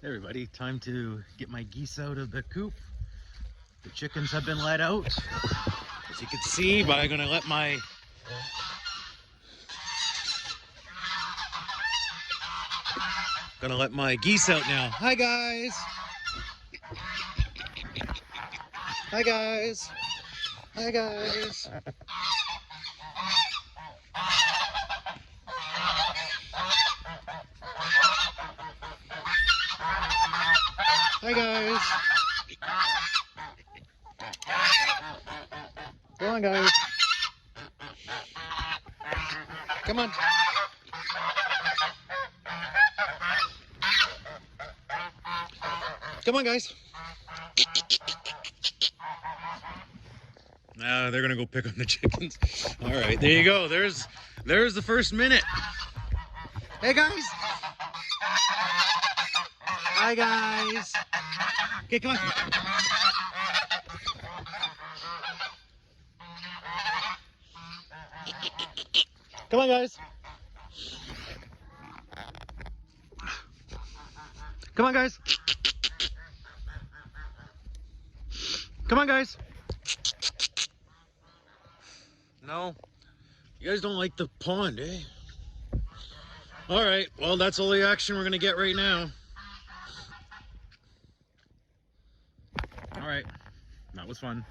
Hey everybody, time to get my geese out of the coop. The chickens have been let out, as you can see, but I'm gonna let my geese out now. Hi guys. Hi guys. Hi guys. Hi guys. Come on guys. Come on. Come on guys. Now they're gonna go pick on the chickens. All right, there you go. There's the first minute. Hey guys. Hi guys. Okay, come on. Come on guys. Come on guys. Come on guys. No, you guys don't like the pond, eh? All right, well, that's all the action we're gonna get right now. All right, that was fun.